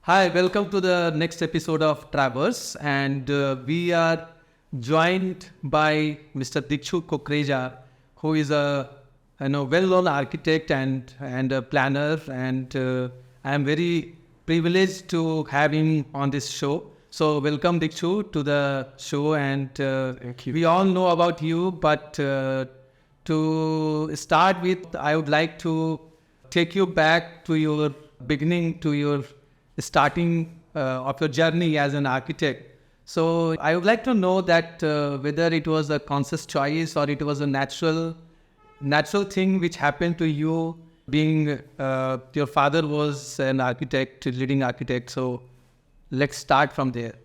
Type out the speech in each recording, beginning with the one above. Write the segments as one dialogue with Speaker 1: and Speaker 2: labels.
Speaker 1: Hi, welcome to the next episode of Travers, and we are joined by Mr. Dikshu Kukreja, who is a well-known architect and a planner, and I am very privileged to have him on this show. So, welcome Dikshu to the show, and
Speaker 2: Thank you.
Speaker 1: we all know about you, but to start with, I would like to take you back to your beginning, to your starting of your journey as an architect. So I would like to know that whether it was a conscious choice or it was a natural thing which happened to you, being your father was an architect, leading architect. So let's start from there.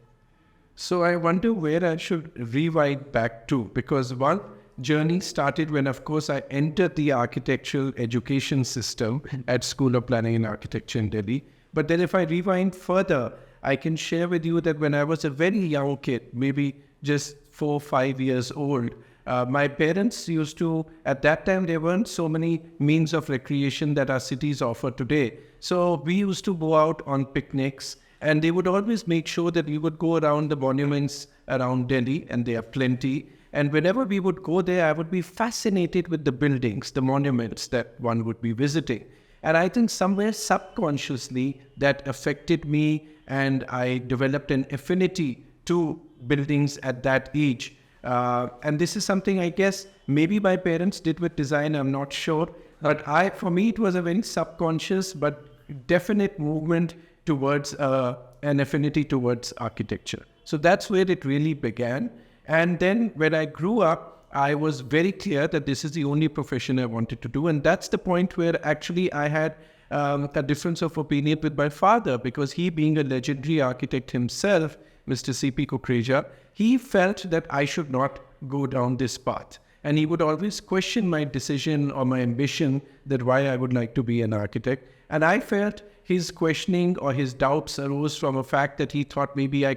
Speaker 2: So I wonder where I should rewind back to, because one journey started when, of course, I entered the architectural education system at School of Planning and Architecture in Delhi. But then if I rewind further, I can share with you that when I was a very young kid, maybe just 4 or 5 years old, my parents used to, at that time, there weren't so many means of recreation that our cities offer today. So we used to go out on picnics, and they would always make sure that we would go around the monuments around Delhi, and there are plenty. And whenever we would go there, I would be fascinated with the buildings, the monuments that one would be visiting. And I think somewhere subconsciously that affected me, and I developed an affinity to buildings at that age. And this is something I guess maybe my parents did with design, I'm not sure. But for me, it was a very subconscious but definite movement towards an affinity towards architecture. So that's where it really began. And then when I grew up, I was very clear that this is the only profession I wanted to do. And that's the point where actually I had a difference of opinion with my father, because he, being a legendary architect himself, Mr. C.P. Kukreja, he felt that I should not go down this path. And he would always question my decision or my ambition that why I would like to be an architect. And I felt his questioning or his doubts arose from a fact that he thought maybe I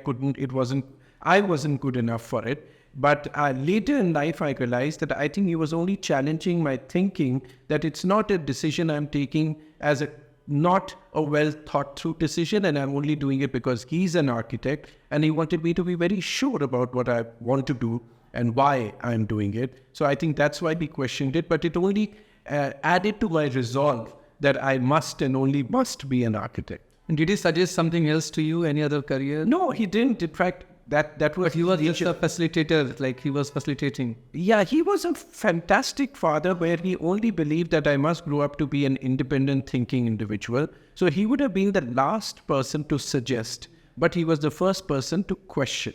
Speaker 2: wasn't good enough for it. But later in life, I realized that I think he was only challenging my thinking, that it's not a decision I'm taking as not a well thought through decision, and I'm only doing it because he's an architect, and he wanted me to be very sure about what I want to do and why I'm doing it. So I think that's why he questioned it, but it only added to my resolve that I must and only must be an architect.
Speaker 1: And did he suggest something else to you, any other career?
Speaker 2: No, he didn't. In fact, that was.
Speaker 1: But he was just a facilitator, like he was facilitating.
Speaker 2: Yeah, he was a fantastic father where he only believed that I must grow up to be an independent thinking individual. So he would have been the last person to suggest, but he was the first person to question.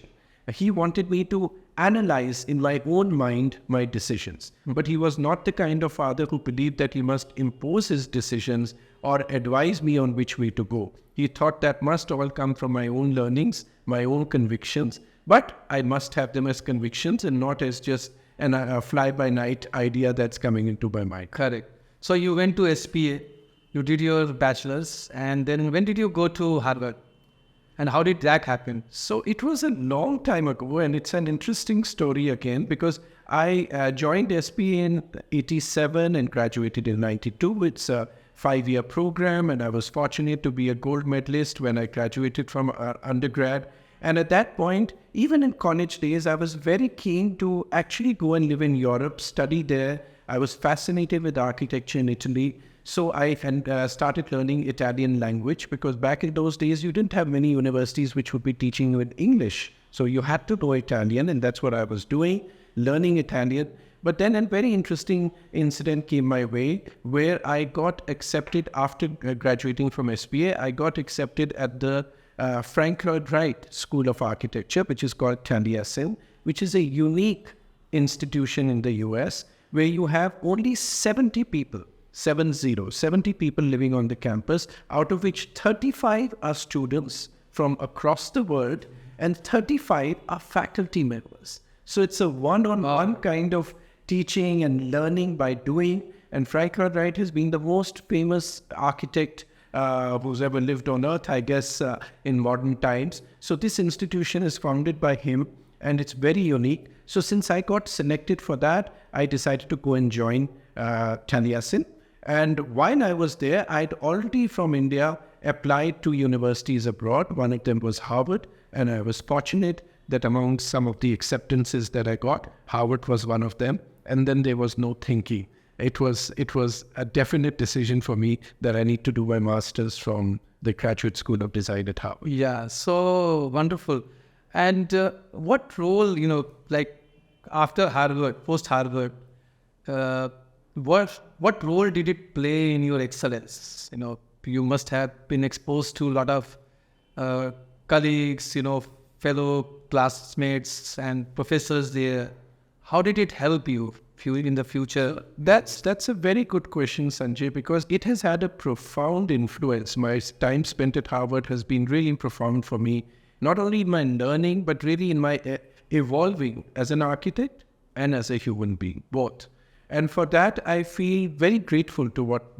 Speaker 2: He wanted me to analyze in my own mind my decisions. But he was not the kind of father who believed that he must impose his decisions or advise me on which way to go. He thought that must all come from my own learnings, my own convictions, but I must have them as convictions and not as just a fly-by-night idea that's coming into my mind.
Speaker 1: Correct. So you went to SPA, you did your bachelor's, and then when did you go to Harvard? And how did that happen?
Speaker 2: So it was a long time ago, and it's an interesting story again, because I joined SPA in 87 and graduated in 92. It's a 5-year program, and I was fortunate to be a gold medalist when I graduated from undergrad. And at that point, even in college days, I was very keen to actually go and live in Europe, study there. I was fascinated with architecture in Italy. So I started learning Italian language, because back in those days, you didn't have many universities which would be teaching you in English. So you had to know Italian, and that's what I was doing, learning Italian. But then a very interesting incident came my way where I got accepted after graduating from SPA. I got accepted at the Frank Lloyd Wright School of Architecture, which is called Taliesin, which is a unique institution in the US where you have only 70 people. 70 people living on the campus, out of which 35 are students from across the world and 35 are faculty members. So it's a one-on-one kind of teaching and learning by doing. And Frank Lloyd Wright has been the most famous architect who's ever lived on earth, I guess, in modern times. So this institution is founded by him, and it's very unique. So since I got selected for that, I decided to go and join Taliesin. And while I was there, I'd already from India applied to universities abroad. One of them was Harvard, and I was fortunate that among some of the acceptances that I got, Harvard was one of them. And then there was no thinking. It was a definite decision for me that I need to do my master's from the Graduate School of Design at Harvard.
Speaker 1: Yeah, so wonderful. And what role, like after Harvard, post-Harvard, what role did it play in your excellence? You must have been exposed to a lot of colleagues, fellow classmates and professors there. How did it help you in the future?
Speaker 2: That's a very good question, Sanjay, because it has had a profound influence. My time spent at Harvard has been really profound for me, not only in my learning, but really in my evolving as an architect and as a human being, both. And for that, I feel very grateful to what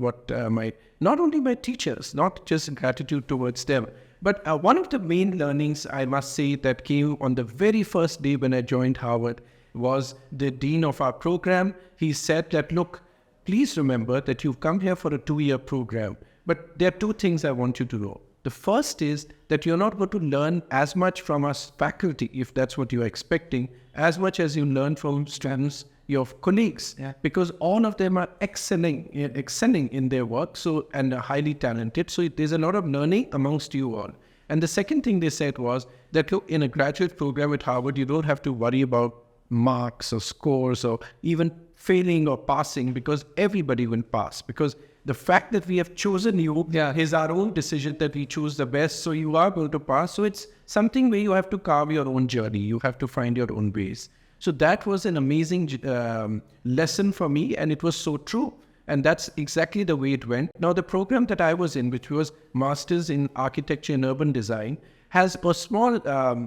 Speaker 2: not only my teachers, not just gratitude towards them, but one of the main learnings, I must say, that came on the very first day when I joined Harvard was the dean of our program. He said that, look, please remember that you've come here for a 2-year program, but there are 2 things I want you to know. The first is that you're not going to learn as much from us faculty, if that's what you're expecting, as much as you learn from students, your colleagues, because all of them are excelling in their work, and are highly talented. So there's a lot of learning amongst you all. And the second thing they said was that, look, in a graduate program at Harvard, you don't have to worry about marks or scores or even failing or passing, because everybody will pass. Because the fact that we have chosen you is our own decision that we choose the best. So you are going to pass. So it's something where you have to carve your own journey. You have to find your own ways. So that was an amazing lesson for me, and it was so true. And that's exactly the way it went. Now, the program that I was in, which was Masters in Architecture and Urban Design, has a small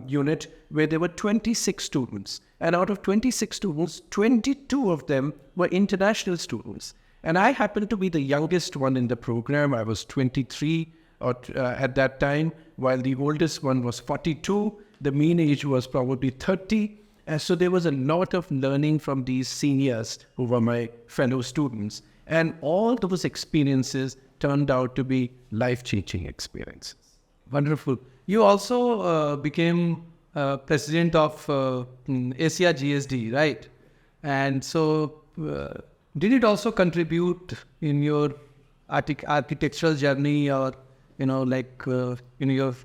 Speaker 2: unit where there were 26 students. And out of 26 students, 22 of them were international students. And I happened to be the youngest one in the program. I was 23 at that time, while the oldest one was 42. The mean age was probably 30. And so there was a lot of learning from these seniors who were my fellow students. And all those experiences turned out to be life-changing experiences.
Speaker 1: Wonderful. You also became president of Asia GSD, right? And so did it also contribute in your architectural journey, or, your...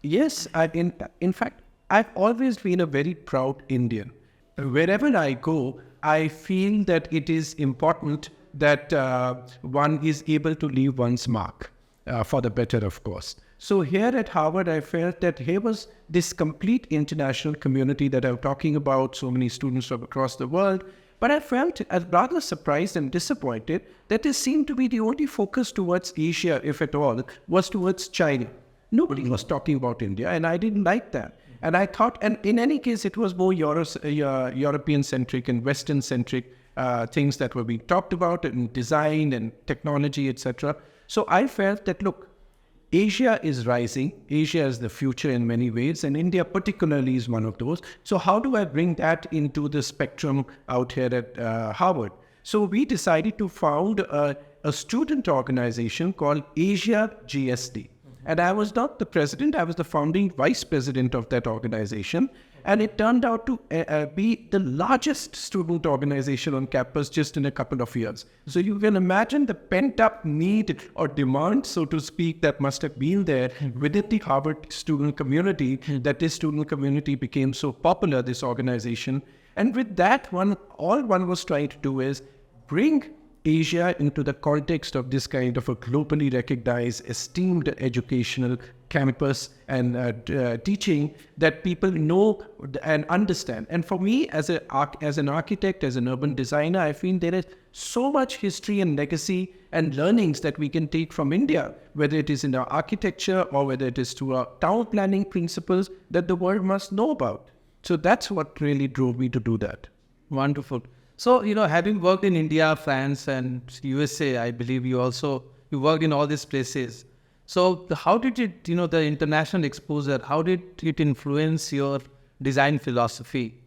Speaker 2: Yes, in fact, I've always been a very proud Indian. Wherever I go, I feel that it is important that one is able to leave one's mark, for the better, of course. So here at Harvard, I felt that here was this complete international community that I'm talking about, so many students from across the world. But I felt rather surprised and disappointed that there seemed to be the only focus towards Asia, if at all, was towards China. Nobody was talking about India, and I didn't like that. And I thought, and in any case, it was more European-centric and Western-centric things that were being talked about in design and technology, etc. So I felt that, look, Asia is rising. Asia is the future in many ways, and India particularly is one of those. So how do I bring that into the spectrum out here at Harvard? So we decided to found a student organization called Asia GSD. And I was not the president, I was the founding vice president of that organization. And it turned out to be the largest student organization on campus just in a couple of years. So you can imagine the pent-up need or demand, so to speak, that must have been there within the Harvard student community, that this student community became so popular, this organization. And with that, all one was trying to do is bring Asia into the context of this kind of a globally recognized, esteemed educational campus and teaching that people know and understand. And for me, as an architect, as an urban designer, I feel there is so much history and legacy and learnings that we can take from India, whether it is in our architecture or whether it is to our town planning principles that the world must know about. So that's what really drove me to do that.
Speaker 1: Wonderful. So, having worked in India, France and USA, I believe you worked in all these places. So how did it, the international exposure, how did it influence your design philosophy?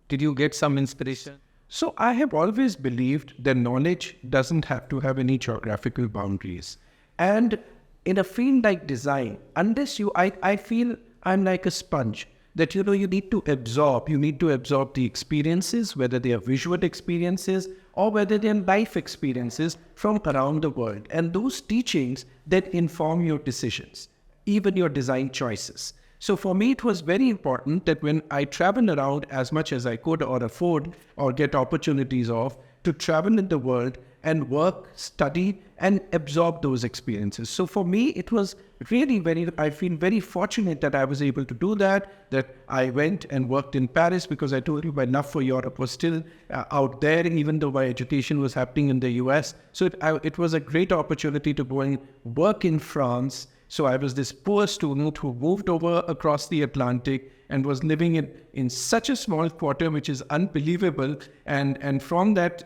Speaker 1: Did you get some inspiration?
Speaker 2: So I have always believed that knowledge doesn't have to have any geographical boundaries. And in a field like design, unless I feel I'm like a sponge that, you need to absorb the experiences, whether they are visual experiences or whether they are life experiences from around the world. And those teachings then inform your decisions, even your design choices. So for me, it was very important that when I travel around as much as I could or afford or get opportunities of, to travel in the world and work, study, and absorb those experiences. So for me, it was really I feel very fortunate that I was able to do that I went and worked in Paris, because I told you my love for Europe was still out there, even though my education was happening in the US. So it was a great opportunity to go and work in France. So I was this poor student who moved over across the Atlantic and was living in such a small quarter, which is unbelievable. And from that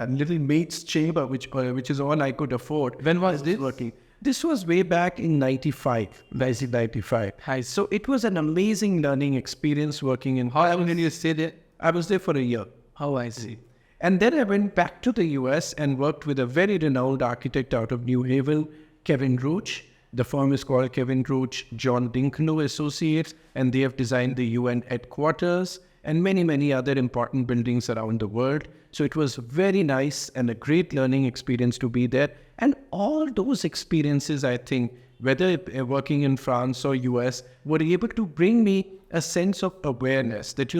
Speaker 2: little mate's chamber, which is all I could afford.
Speaker 1: When was this?
Speaker 2: Working. This was way back in 95. 1995.
Speaker 1: Hi.
Speaker 2: So it was an amazing learning experience working in.
Speaker 1: How long did you stay there?
Speaker 2: I was there for a year.
Speaker 1: How I see.
Speaker 2: And then I went back to the US and worked with a very renowned architect out of New Haven, Kevin Roach. The firm is called Kevin Roach, John Dinkno Associates, and they have designed the UN headquarters and many, many other important buildings around the world. So it was very nice and a great learning experience to be there. And all those experiences, I think, whether working in France or US, were able to bring me a sense of awareness that,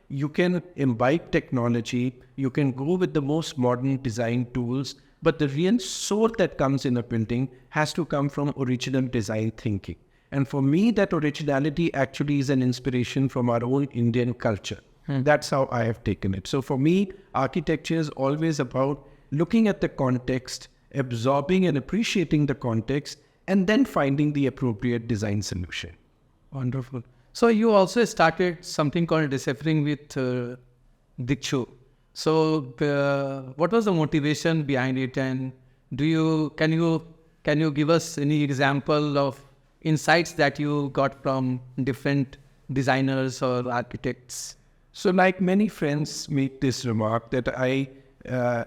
Speaker 2: you can imbibe technology, you can go with the most modern design tools, but the real soul that comes in a building has to come from original design thinking. And for me, that originality actually is an inspiration from our own Indian culture. That's how I have taken it. So for me, architecture is always about looking at the context, absorbing and appreciating the context, and then finding the appropriate design solution.
Speaker 1: Wonderful. So you also started something called deciphering with Dikshu. So what was the motivation behind it, and can you give us any example of insights that you got from different designers or architects?
Speaker 2: So like many friends make this remark that I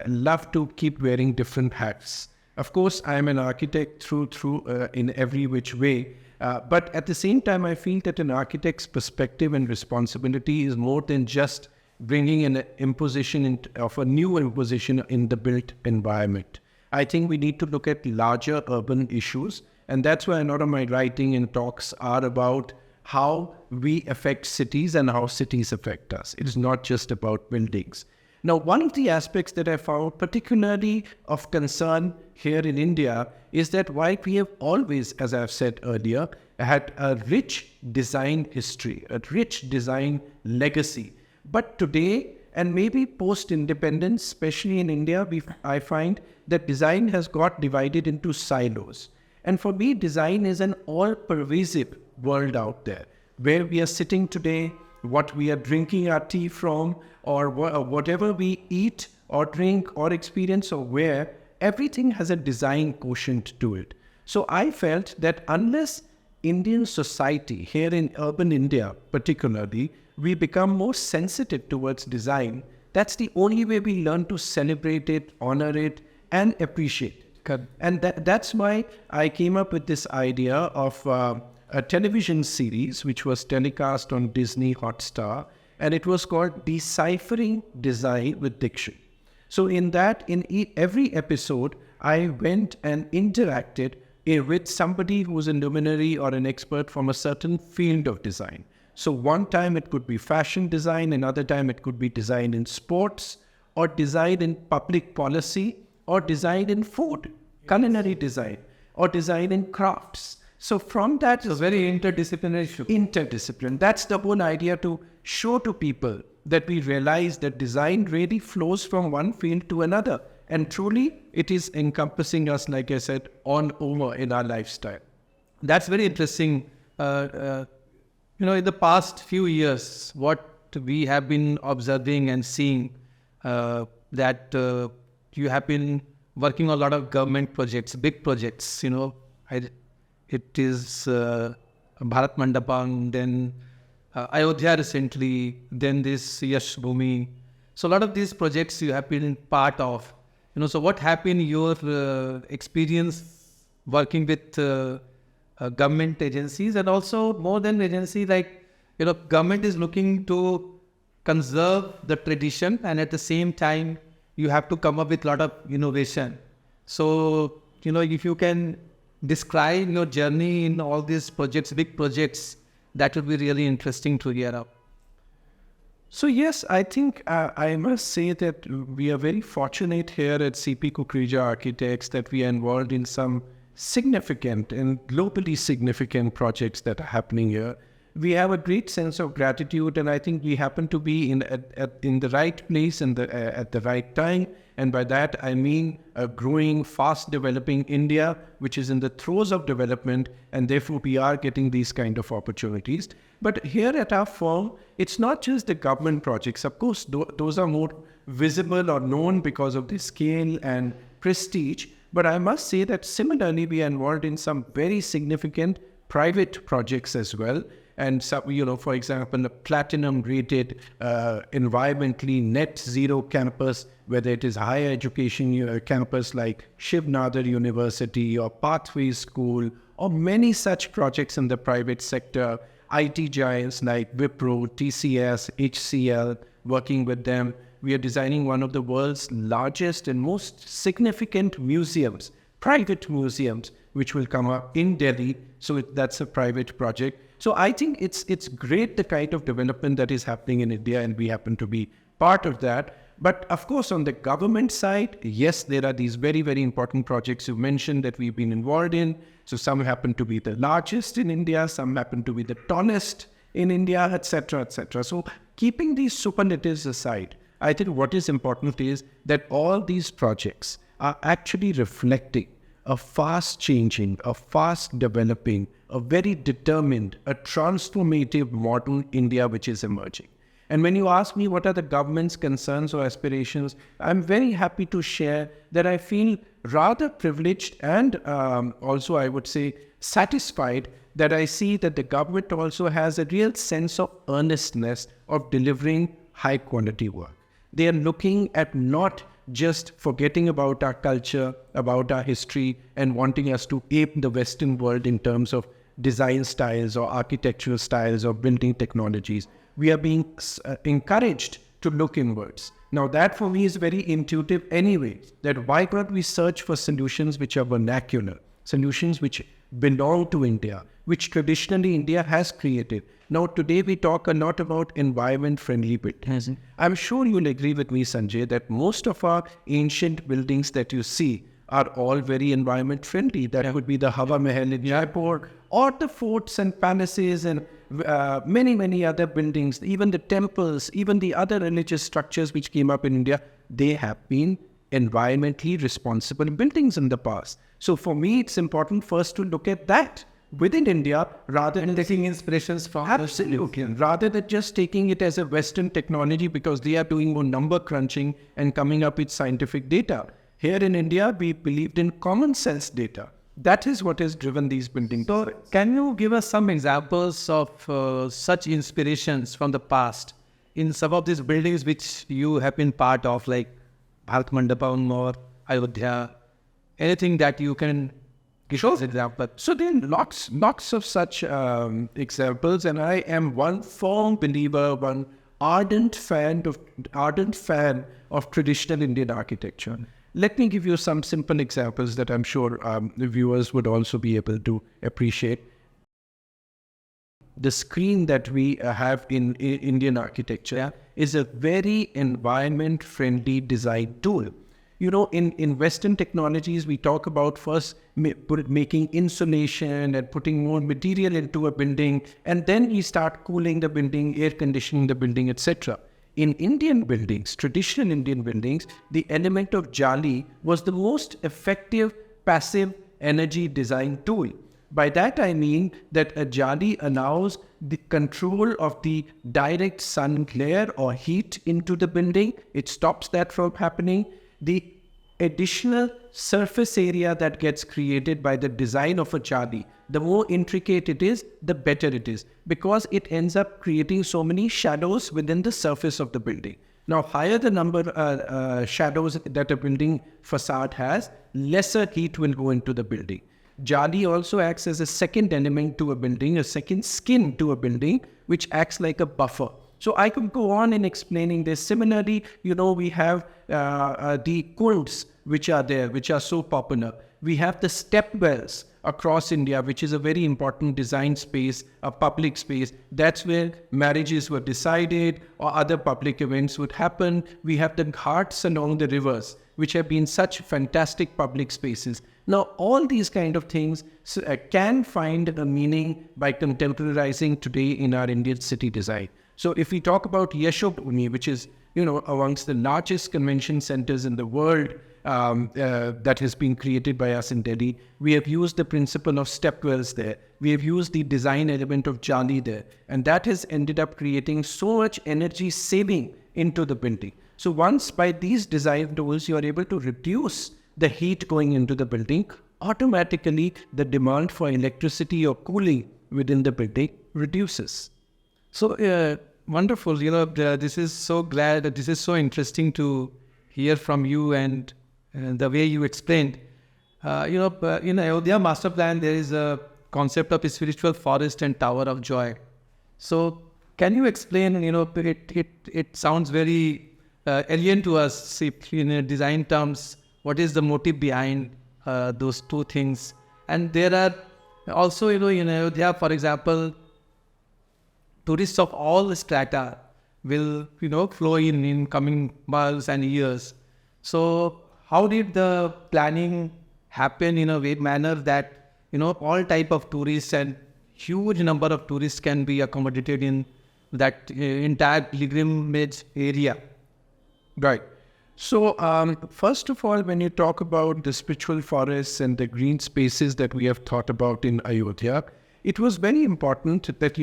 Speaker 2: love to keep wearing different hats. Of course, I'm an architect through in every which way. But at the same time, I feel that an architect's perspective and responsibility is more than just bringing an imposition of a new imposition in the built environment. I think we need to look at larger urban issues, and that's why a lot of my writing and talks are about how we affect cities and how cities affect us. It is not just about buildings. Now, one of the aspects that I found particularly of concern here in India is that while we have always, as I've said earlier, had a rich design history, a rich design legacy, but today, and maybe post-independence, especially in India, I find that design has got divided into silos. And for me, design is an all-pervasive world out there, where we are sitting today, what we are drinking our tea from, or whatever we eat or drink or experience or wear, everything has a design quotient to it. So I felt that unless Indian society, here in urban India particularly, we become more sensitive towards design, that's the only way we learn to celebrate it, honor it, and appreciate it.
Speaker 1: Good.
Speaker 2: And that's why I came up with this idea of a television series which was telecast on Disney Hotstar, and it was called Deciphering Design with Dikshu. So in every episode, I went and interacted with somebody who was a luminary or an expert from a certain field of design. So one time it could be fashion design, another time it could be design in sports, or design in public policy, or design in food, culinary design, or design in crafts. So from that,
Speaker 1: it's a very interdisciplinary issue.
Speaker 2: Interdiscipline. That's the whole idea, to show to people that we realize that design really flows from one field to another. And truly, it is encompassing us, like I said, all over in our lifestyle.
Speaker 1: That's very interesting. In the past few years, what we have been observing and seeing, that you have been working on a lot of government projects, big projects, it is Bharat Mandapam, then Ayodhya recently, then this Yash Bhumi. So a lot of these projects you have been part of. So what happened your experience working with government agencies, and also more than agency, like, government is looking to conserve the tradition, and at the same time, you have to come up with a lot of innovation. So, if you can describe your journey in all these projects, big projects, that would be really interesting to hear out.
Speaker 2: So yes, I think I must say that we are very fortunate here at CP Kukreja Architects that we are involved in some significant and globally significant projects that are happening here. We have a great sense of gratitude, and I think we happen to be in the right place and at the right time. And by that, I mean a growing, fast developing India, which is in the throes of development, and therefore we are getting these kind of opportunities. But here at our firm, it's not just the government projects. Of course, those are more visible or known because of the scale and prestige. But I must say that similarly, we are involved in some very significant private projects as well. And so, for example, a platinum-rated, environmentally net zero campus, whether it is higher education campus like Shiv Nadar University or Pathways School, or many such projects in the private sector, IT giants like Wipro, TCS, HCL, working with them. We are designing one of the world's largest and most significant museums, private museums, which will come up in Delhi. So that's a private project. So I think it's great, the kind of development that is happening in India, and we happen to be part of that. But of course, on the government side, yes, there are these very, very important projects you mentioned that we've been involved in. So some happen to be the largest in India, some happen to be the tallest in India, etc., etc. So keeping these superlatives aside, I think what is important is that all these projects are actually reflecting a fast changing, a fast developing, a very determined, a transformative modern India which is emerging. And when you ask me what are the government's concerns or aspirations, I'm very happy to share that I feel rather privileged and also, I would say, satisfied that I see that the government also has a real sense of earnestness of delivering high quality work. They are looking at not just forgetting about our culture, about our history, and wanting us to ape the Western world in terms of design styles or architectural styles or building technologies. We are being encouraged to look inwards. Now that for me is very intuitive anyway, that why can't we search for solutions which are vernacular, solutions which belong to India, which traditionally India has created. Now today we talk a lot about environment-friendly buildings. I'm sure you'll agree with me, Sanjay, that most of our ancient buildings that you see are all very environment-friendly. That would be the Hawa Mahal in Jaipur, or the forts and palaces and many, many other buildings, even the temples, even the other religious structures which came up in India, they have been environmentally responsible buildings in the past. So for me, it's important first to look at that within India rather than taking inspirations from absolutely, rather than just taking it as a Western technology because they are doing more number crunching and coming up with scientific data. Here in India, we believed in common sense data. That is what has driven these buildings.
Speaker 1: So can you give us some examples of such inspirations from the past in some of these buildings which you have been part of, like Bharat Mandapam or Ayodhya? Anything that you can give us an example?
Speaker 2: So there are lots of such examples, and I am one firm believer, one ardent fan of traditional Indian architecture. Let me give you some simple examples that I'm sure the viewers would also be able to appreciate. The screen that we have in Indian architecture is a very environment-friendly design tool. You know, in Western technologies, we talk about first making insulation and putting more material into a building, and then we start cooling the building, air conditioning the building, etc. In Indian buildings, traditional Indian buildings, the element of jali was the most effective passive energy design tool. By that I mean that a jali allows the control of the direct sun glare or heat into the building. It stops that from happening. The additional surface area that gets created by the design of a jali, the more intricate it is, the better it is, because it ends up creating so many shadows within the surface of the building. Now, higher the number shadows that a building facade has, lesser heat will go into the building. Jali also acts as a second element to a building, a second skin to a building, which acts like a buffer. So I could go on in explaining this. Similarly, we have the kunds which are there, which are so popular. We have the step wells across India, which is a very important design space, a public space. That's where marriages were decided or other public events would happen. We have the ghats along the rivers, which have been such fantastic public spaces. Now, all these kind of things can find a meaning by contemporarizing today in our Indian city design. So if we talk about Yashobhoomi, which is, amongst the largest convention centers in the world, that has been created by us in Delhi, we have used the principle of stepwells there. We have used the design element of Jali there. And that has ended up creating so much energy saving into the building. So once by these design tools, you are able to reduce the heat going into the building, automatically the demand for electricity or cooling within the building reduces.
Speaker 1: So wonderful. This is so glad that this is so interesting to hear from you and the way you explained. In Ayodhya master plan, there is a concept of a spiritual forest and tower of joy. So can you explain, it sounds very alien to us in design terms. What is the motive behind those two things? And there are also, in Ayodhya, for example, tourists of all strata will, flow in coming months and years. So how did the planning happen in a manner that, all type of tourists and huge number of tourists can be accommodated in that entire pilgrimage area?
Speaker 2: Right. So first of all, when you talk about the spiritual forests and the green spaces that we have thought about in Ayodhya, it was very important that,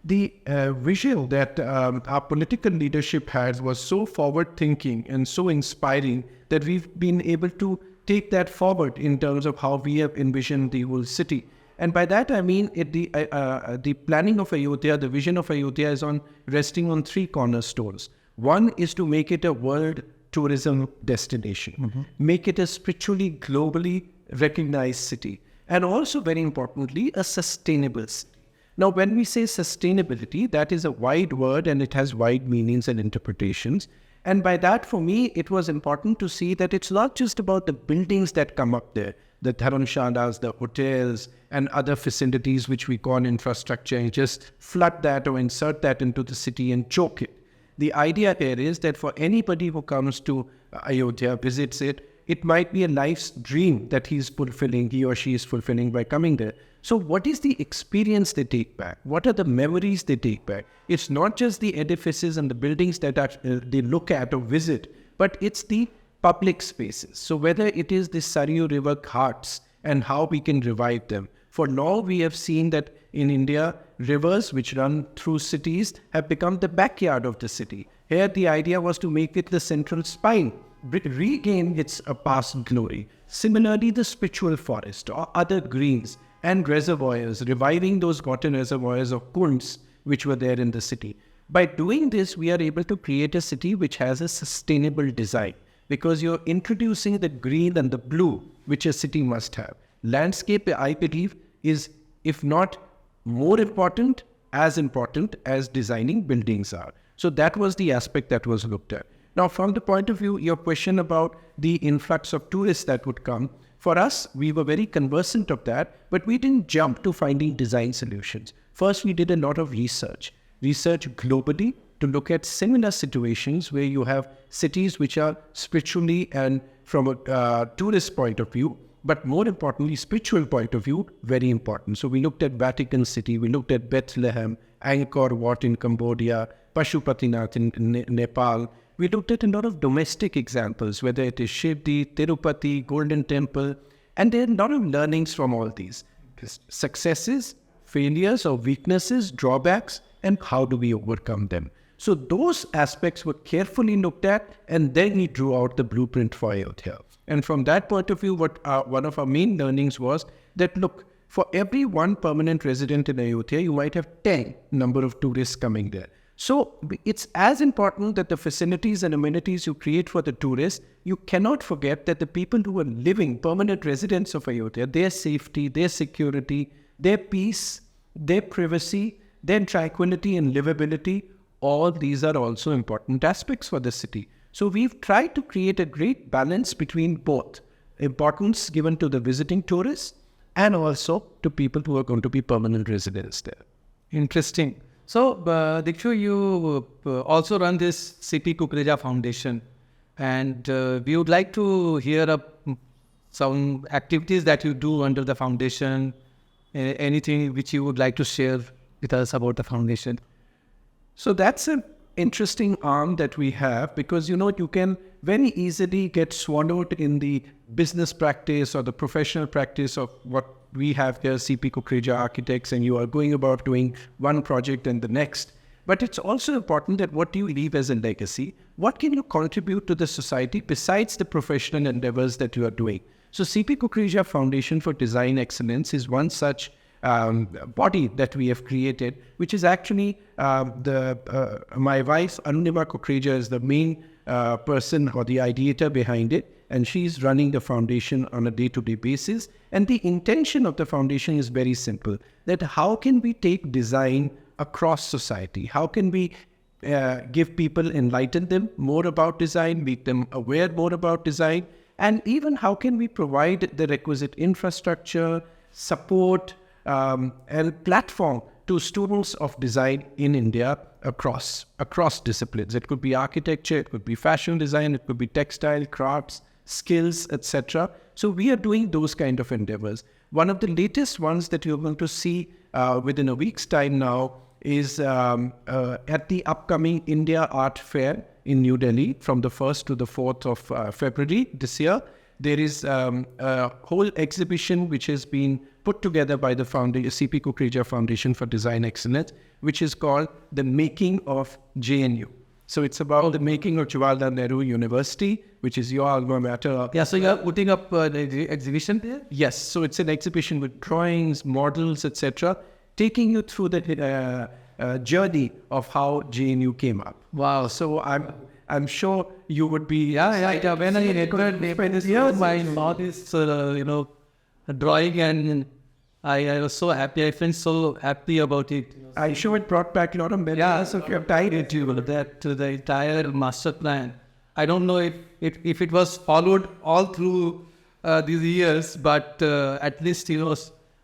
Speaker 2: the vision that our political leadership had was so forward-thinking and so inspiring that we've been able to take that forward in terms of how we have envisioned the whole city. And by that I mean the planning of Ayodhya, the vision of Ayodhya is resting on three cornerstones. One is to make it a world tourism destination, make it a spiritually, globally recognized city, and also very importantly, a sustainable city. Now, when we say sustainability, that is a wide word and it has wide meanings and interpretations. And by that, for me, it was important to see that it's not just about the buildings that come up there, the dharamshalas, the hotels, and other facilities which we call infrastructure, and just flood that or insert that into the city and choke it. The idea here is that for anybody who comes to Ayodhya, visits it, it might be a life's dream that he or she is fulfilling by coming there. So what is the experience they take back? What are the memories they take back? It's not just the edifices and the buildings that they look at or visit, but it's the public spaces. So whether it is the Saryu River ghats and how we can revive them. For long we have seen that in India, rivers which run through cities have become the backyard of the city. Here the idea was to make it the central spine, regain its past glory. Similarly, the spiritual forest or other greens and reservoirs, reviving those gotten reservoirs of kunds which were there in the city. By doing this, we are able to create a city which has a sustainable design, because you're introducing the green and the blue which a city must have. Landscape, I believe, is, if not more important as designing buildings are. So that was the aspect that was looked at. Now, from the point of view, your question about the influx of tourists that would come, for us, we were very conversant of that, but we didn't jump to finding design solutions. First, we did a lot of research globally to look at similar situations where you have cities which are spiritually and from a tourist point of view, but more importantly, spiritual point of view, very important. So we looked at Vatican City, we looked at Bethlehem, Angkor Wat in Cambodia, Pashupatinath in Nepal. We looked at a lot of domestic examples, whether it is Shivdi, Tirupati, Golden Temple, and there are a lot of learnings from all these. Successes, failures or weaknesses, drawbacks, and how do we overcome them. So those aspects were carefully looked at, and then we drew out the blueprint for Ayodhya. And from that point of view, one of our main learnings was that, look, for every one permanent resident in Ayodhya, you might have 10 number of tourists coming there. So it's as important that the facilities and amenities you create for the tourists, you cannot forget that the people who are living, permanent residents of Ayodhya, their safety, their security, their peace, their privacy, their tranquility and livability, all these are also important aspects for the city. So we've tried to create a great balance between both importance given to the visiting tourists and also to people who are going to be permanent residents there.
Speaker 1: Interesting. So, Dikshu, you also run this City Kukreja Foundation, and we would like to hear some activities that you do under the foundation, anything which you would like to share with us about the foundation.
Speaker 2: So that's an interesting arm that we have, because you can very easily get swallowed in the business practice or the professional practice of what we have here, CP Kukreja Architects, and you are going about doing one project and the next. But it's also important that what do you leave as a legacy? What can you contribute to the society besides the professional endeavors that you are doing? So CP Kukreja Foundation for Design Excellence is one such body that we have created, which is actually my wife Arunima Kukreja is the main person or the ideator behind it, and she's running the foundation on a day-to-day basis. And the intention of the foundation is very simple, that how can we take design across society? How can we give people, enlighten them more about design, make them aware more about design, and even how can we provide the requisite infrastructure, support, and platform to students of design in India across disciplines. It could be architecture, it could be fashion design, it could be textile, crafts, skills, etc. So we are doing those kind of endeavors. One of the latest ones that you're going to see within a week's time now is at the upcoming India Art Fair in New Delhi from the 1st to the 4th of February this year. There is a whole exhibition which has been put together by the CP Kukreja Foundation for Design Excellence, which is called The Making of JNU. So it's about the making of Jawaharlal Nehru University, which is your alma mater.
Speaker 1: Yeah, so you're putting up the exhibition there?
Speaker 2: Yes, so it's an exhibition with drawings, models, etc., taking you through the journey of how JNU came up.
Speaker 1: Wow.
Speaker 2: So I'm sure you would be...
Speaker 1: Yeah. When I record my mouth is, drawing, and I was so happy. I felt so happy about it.
Speaker 2: I'm sure it brought back a lot of memories.
Speaker 1: Yeah, so you have tied it to the entire master plan. I don't know if it was followed all through these years, but at least,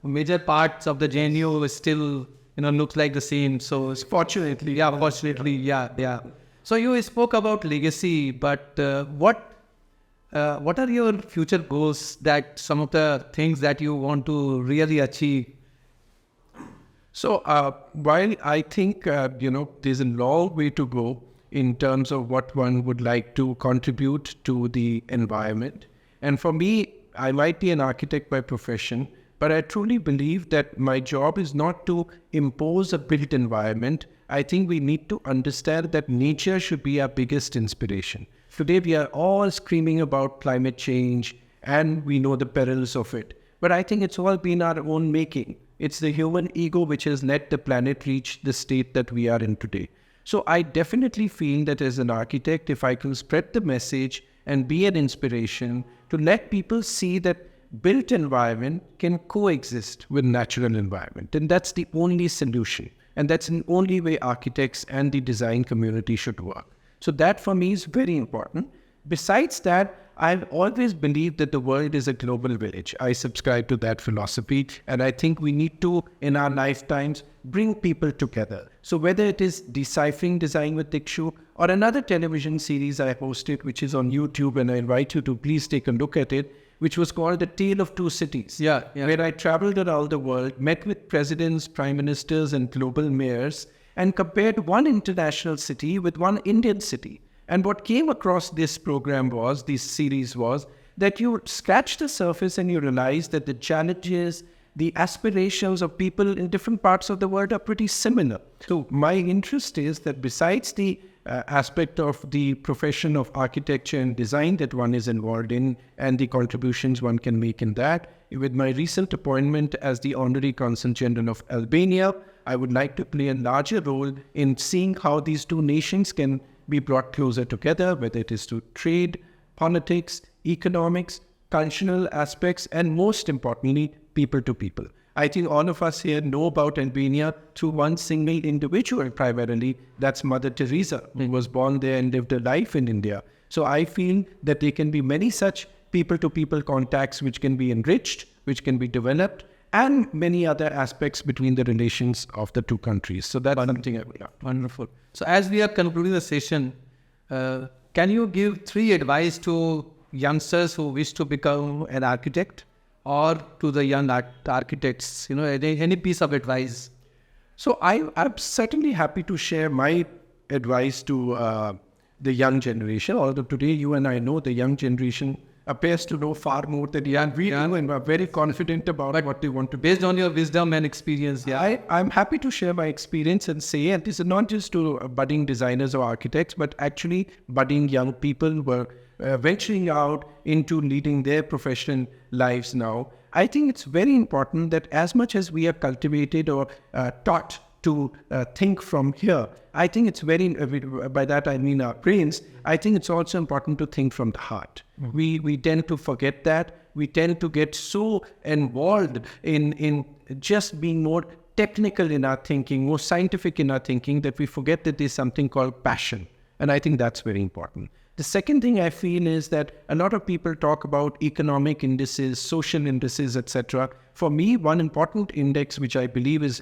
Speaker 1: major parts of the JNU is still, looks like the same. So
Speaker 2: Fortunately.
Speaker 1: Yeah. So you spoke about legacy, but what are your future goals, that some of the things that you want to really achieve?
Speaker 2: So while I think, there's a long way to go in terms of what one would like to contribute to the environment. And for me, I might be an architect by profession, but I truly believe that my job is not to impose a built environment. I think we need to understand that nature should be our biggest inspiration. Today, we are all screaming about climate change, and we know the perils of it. But I think it's all been our own making. It's the human ego which has let the planet reach the state that we are in today. So I definitely feel that as an architect, if I can spread the message and be an inspiration to let people see that built environment can coexist with natural environment, and that's the only solution. And that's the only way architects and the design community should work. So that for me is very important. Besides that, I've always believed that the world is a global village. I subscribe to that philosophy, and I think we need to, in our lifetimes, bring people together. So whether it is Deciphering Design with Dikshu or another television series I hosted, which is on YouTube, and I invite you to please take a look at it, which was called The Tale of Two Cities, where I traveled around the world, met with presidents, prime ministers, and global mayors, and compared one international city with one Indian city. And what came across this series was, that you scratch the surface and you realize that the challenges, the aspirations of people in different parts of the world are pretty similar. So my interest is that besides the aspect of the profession of architecture and design that one is involved in, and the contributions one can make in that, with my recent appointment as the Honorary Consul General of Albania, I would like to play a larger role in seeing how these two nations can be brought closer together, whether it is to trade, politics, economics, cultural aspects, and most importantly, people to people. I think all of us here know about Albania through one single individual primarily. That's Mother Teresa, who was born there and lived a life in India. So I feel that there can be many such people-to-people contacts which can be enriched, which can be developed, and many other aspects between the relations of the two countries. So that's something I would love.
Speaker 1: Wonderful. So as we are concluding the session, can you give 3 advice to youngsters who wish to become an architect, or to the young architects? Any piece of advice?
Speaker 2: So I'm certainly happy to share my advice to the young generation. Although today you and I know the young generation appears to know far more than we do, and are very confident about what they want to do.
Speaker 1: Based on your wisdom and experience,
Speaker 2: I'm happy to share my experience and say, and this is not just to budding designers or architects, but actually budding young people who are venturing out into leading their professional lives now. I think it's very important that as much as we are cultivated or taught to think from here, I think it's by that I mean our brains, I think it's also important to think from the heart. We tend to forget that. We tend to get so involved in just being more technical in our thinking, more scientific in our thinking, that we forget that there's something called passion. And I think that's very important. The second thing I feel is that a lot of people talk about economic indices, social indices, etc. For me, one important index which I believe is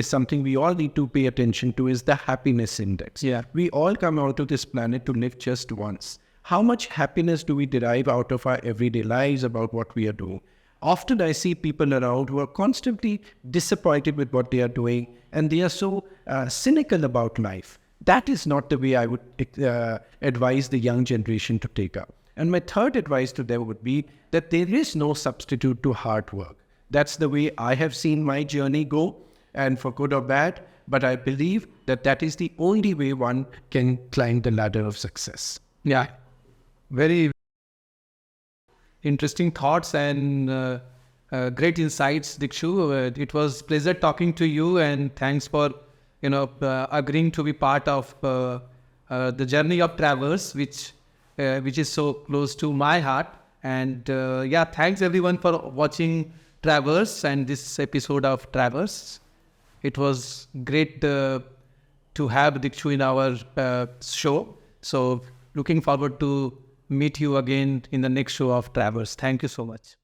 Speaker 2: something we all need to pay attention to is the happiness index.
Speaker 1: Yeah.
Speaker 2: We all come onto this planet to live just once. How much happiness do we derive out of our everyday lives about what we are doing? Often I see people around who are constantly disappointed with what they are doing, and they are so cynical about life. That is not the way I would advise the young generation to take up. And my third advice to them would be that there is no substitute to hard work. That's the way I have seen my journey go, and for good or bad, but I believe that that is the only way one can climb the ladder of success.
Speaker 1: Yeah, very interesting thoughts and great insights, Dikshu. It was pleasure talking to you, and thanks for agreeing to be part of the journey of Traverse, which is so close to my heart. And thanks everyone for watching Traverse and this episode of Traverse. It was great to have Dikshu in our show. So looking forward to meet you again in the next show of Traverse. Thank you so much.